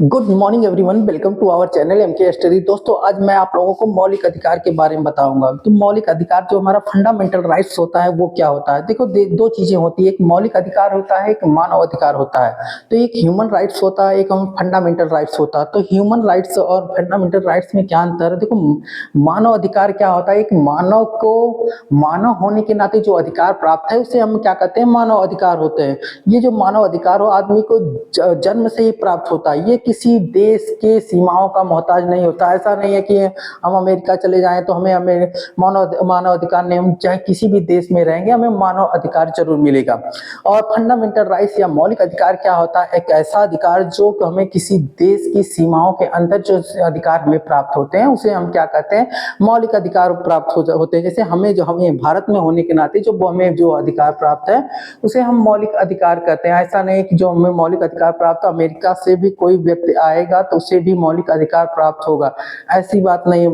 Good morning everyone, welcome to our channel MK study. दोस्तों, आज मैं आप लोगों को मौलिक अधिकार के बारे में बताऊंगा कि मौलिक अधिकार जो हमारा फंडामेंटल राइट्स होता है वो क्या होता है। देखो, दो चीजें होती है, एक मौलिक अधिकार होता है, एक मानव अधिकार होता है। तो एक ह्यूमन राइट्स होता है, एक फंडामेंटल राइट्स होता है। तो ह्यूमन राइट्स और फंडामेंटल राइट्स में क्या अंतर है? देखो, मानव अधिकार क्या होता है? एक मानव को मानव होने के नाते जो अधिकार प्राप्त है उसे हम क्या कहते हैं? मानव अधिकार होते हैं। ये जो मानव अधिकार हो आदमी को जन्म से ही प्राप्त होता है। ये किसी देश के सीमाओं का मोहताज नहीं होता। ऐसा नहीं है कि हम अमेरिका चले जाएं तो हमें मानव अधिकार नहीं, हम चाहे किसी भी देश में रहेंगे हमें मानव अधिकार जरूर मिलेगा। और फंडामेंटल राइट्स या मौलिक अधिकार क्या होता है? एक ऐसा अधिकार जो हमें किसी देश की सीमाओं के अंदर जो अधिकार हमें प्राप्त होते हैं उसे हम क्या कहते हैं? मौलिक अधिकार प्राप्त होते हैं। जैसे हमें भारत में होने के नाते जो हमें जो अधिकार प्राप्त है उसे हम मौलिक अधिकार कहते हैं। ऐसा नहीं कि जो हमें मौलिक अधिकार प्राप्त अमेरिका से भी कोई व्यक्ति आएगा तो उसे भी मौलिक अधिकार प्राप्त होगा, ऐसी बात नहीं।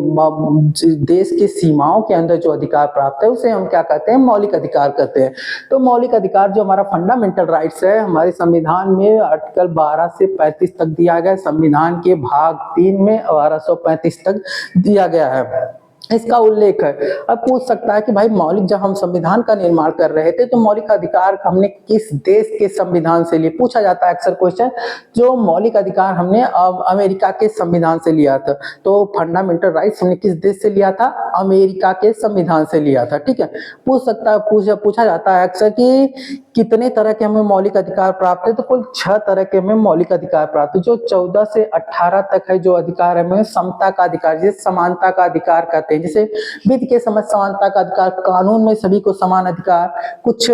देश की सीमाओं के अंदर जो अधिकार प्राप्त है उसे हम क्या कहते हैं? मौलिक अधिकार कहते हैं। तो मौलिक अधिकार जो हमारा फंडामेंटल राइट्स है, हमारे संविधान में आर्टिकल 12 से 35 तक दिया गया है। संविधान के भाग 3 में 1235 तक दिया गया है, इसका उल्लेख है। अब पूछ सकता है कि भाई मौलिक, जब हम संविधान का निर्माण कर रहे थे तो मौलिक अधिकार हमने किस देश के संविधान से लिए? पूछा जाता है अक्सर क्वेश्चन। जो मौलिक अधिकार हमने अमेरिका के संविधान से लिया था। तो फंडामेंटल राइट्स हमने किस देश से लिया था? अमेरिका के संविधान से लिया था। ठीक है, पूछ सकता है, पूछा जाता है अक्सर कि कितने तरह के हमें मौलिक अधिकार प्राप्त है? तो कुल 6 तरह के हमें मौलिक अधिकार प्राप्त है। जो 14 से 18 तक है जो अधिकार है, हमें समता का अधिकार, जिसे समानता का अधिकार कहते हैं। जैसे विधि के समझ समानता का अधिकार, कानून में सभी को समान अधिकार, कुछ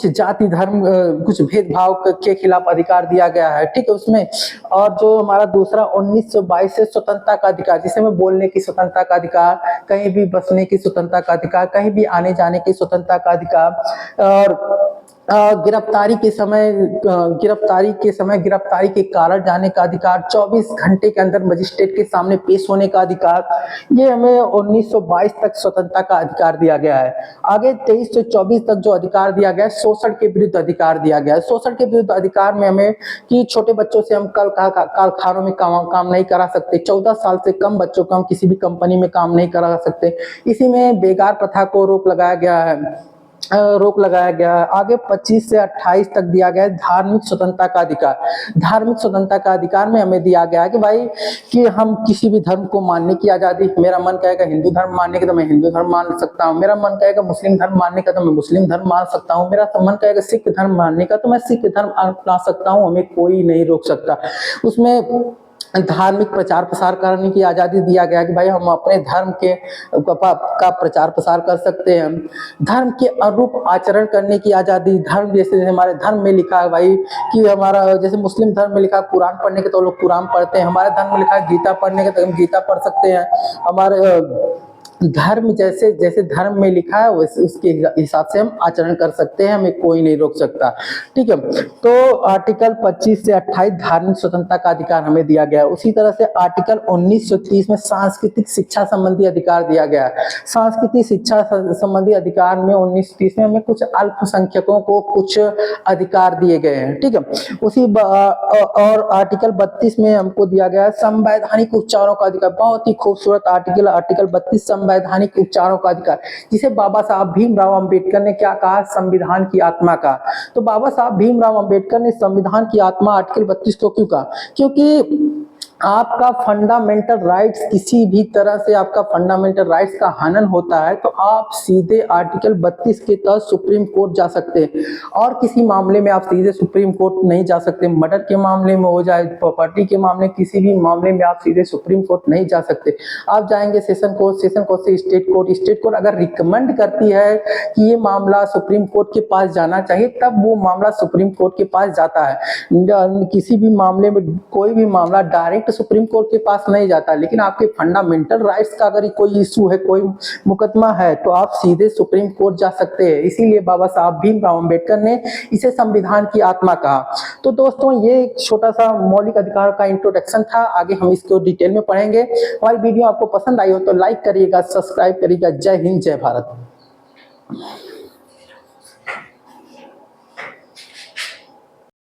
जाति धर्म कुछ भेदभाव के खिलाफ अधिकार दिया गया है। ठीक है, उसमें। और जो हमारा दूसरा 1922 से स्वतंत्रता का अधिकार, जिसे में बोलने की स्वतंत्रता का अधिकार, कहीं भी बसने की स्वतंत्रता का अधिकार, कहीं भी आने जाने की स्वतंत्रता का अधिकार, और गिरफ्तारी के समय गिरफ्तारी के कारण जाने का अधिकार, 24 घंटे के अंदर मजिस्ट्रेट के सामने पेश होने का अधिकार, ये हमें 1922 तक स्वतंत्रता का अधिकार दिया गया है। आगे 23 से 24 तक जो अधिकार दिया गया है, शोषण के विरुद्ध अधिकार दिया गया है। शोषण के विरुद्ध अधिकार में हमें कि छोटे बच्चों से हम कारखानों में काम नहीं करा सकते, 14 साल से कम बच्चों को हम किसी भी कंपनी में काम नहीं करा सकते। इसी में बेगार प्रथा को रोक लगाया गया है। आगे 25 से 28 तक दिया गया है धार्मिक स्वतंत्रता का अधिकार। धार्मिक स्वतंत्रता का अधिकार में हमें दिया गया है कि भाई कि हम किसी भी धर्म को मानने की आजादी। मेरा मन कहेगा हिंदू धर्म मानने का तो मैं हिंदू धर्म मान सकता हूँ, मेरा मन कहेगा मुस्लिम धर्म मानने का तो मैं मुस्लिम धर्म मान सकता हूँ, मेरा मन कहेगा सिख धर्म मानने का तो मैं सिख धर्म अपना सकता हूँ, हमें कोई नहीं रोक सकता। उसमें धार्मिक प्रचार प्रसार करने की आजादी दिया गया कि भाई हम अपने धर्म के का प्रचार प्रसार कर सकते हैं। धर्म के अनुरूप आचरण करने की आजादी, धर्म जैसे हमारे धर्म में लिखा है भाई कि हमारा, जैसे मुस्लिम धर्म में लिखा है कुरान पढ़ने के तो लोग कुरान पढ़ते हैं, हमारे धर्म में लिखा है गीता पढ़ने के तो हम गीता पढ़ सकते हैं। हमारे धर्म जैसे जैसे धर्म में लिखा है वैसे उसके हिसाब से हम आचरण कर सकते हैं, हमें कोई नहीं रोक सकता। ठीक है, तो आर्टिकल 25 से 28 धार्मिक स्वतंत्रता का अधिकार हमें दिया गया है। उसी तरह से आर्टिकल 1930 में सांस्कृतिक शिक्षा संबंधी अधिकार दिया गया है। सांस्कृतिक शिक्षा संबंधी अधिकार में 1930 में हमें कुछ अल्पसंख्यकों को कुछ अधिकार दिए गए हैं। ठीक है, उसी और आर्टिकल 32 में हमको दिया गया है संवैधानिक उपचारों का अधिकार। बहुत ही खूबसूरत आर्टिकल 32 संवैधानिक उपचारों का अधिकार, जिसे बाबा साहब भीमराव अंबेडकर ने क्या कहा? संविधान की आत्मा का। तो बाबा साहब भीमराव अंबेडकर ने संविधान की आत्मा आर्टिकल 32 को क्यों कहा? क्योंकि आपका फंडामेंटल राइट्स, किसी भी तरह से आपका फंडामेंटल राइट्स का हनन होता है तो आप सीधे आर्टिकल 32 के तहत सुप्रीम कोर्ट जा सकते हैं। और किसी मामले में आप सीधे सुप्रीम कोर्ट नहीं जा सकते। मर्डर के मामले में हो जाए, प्रॉपर्टी के मामले, किसी भी मामले में आप सीधे सुप्रीम कोर्ट नहीं जा सकते। आप जाएंगे सेशन कोर्ट, सेशन कोर्ट से स्टेट कोर्ट, स्टेट कोर्ट अगर रिकमेंड करती है कि ये मामला सुप्रीम कोर्ट के पास जाना चाहिए तब वो मामला सुप्रीम कोर्ट के पास जाता है। किसी भी मामले में कोई भी मामला डायरेक्ट सुप्रीम कोर्ट के पास नहीं जाता, लेकिन आपके फंडामेंटल राइट्स का अगर कोई इशू है, कोई मुकदमा है तो आप सीधे सुप्रीम कोर्ट जा सकते हैं। इसीलिए बाबा साहब भीमराव अंबेडकर ने इसे संविधान की आत्मा कहा। तो दोस्तों, ये एक छोटा सा मौलिक अधिकार का इंट्रोडक्शन था। आगे हम इसको डिटेल में पढ़ेंगे। हमारी वीडियो आपको पसंद आई हो तो लाइक करिएगा, सब्सक्राइब करिएगा। जय हिंद, जय भारत।